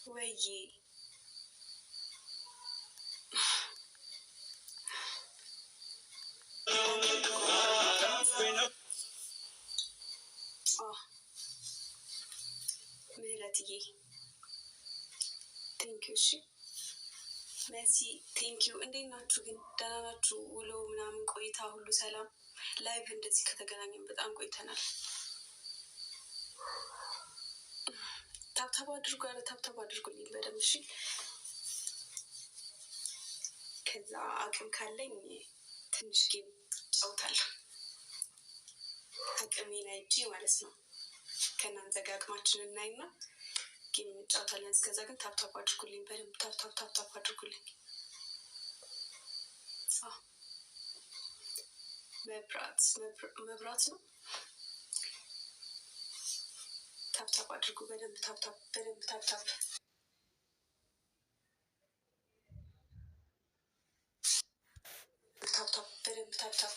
ወይ ምህረትዬ ቴንኪው። እሺ መሲ ቴንኪው። እንዴት ናችሁ ግን? ደህና ናችሁ? ውሎ ምናምን ቆይታ ሁሉ ሰላም? ላይቭ እንደዚህ ከተገናኘን በጣም ቆይተናል። ታብታብ አድርጉ፣ ኧረ ታብታብ አድርጉልኝ በደምብ እሺ። ከዛ አቅም ካለኝ ትንሽ ጌም ጫውታለሁ። አቅሜን አይቼ ማለት ነው። ከእናንተ ጋር አቅማችን እናይና ጌም እንጫወታለን። እስከዛ ግን ታብታብ አድርጉልኝ በደምብ ታብታብ አድርጉልኝ። መብራት ነው። ታብታብ አድርጉ በደምብ ታብታብ በደንብ ታብታብ በደንብ ታብታብ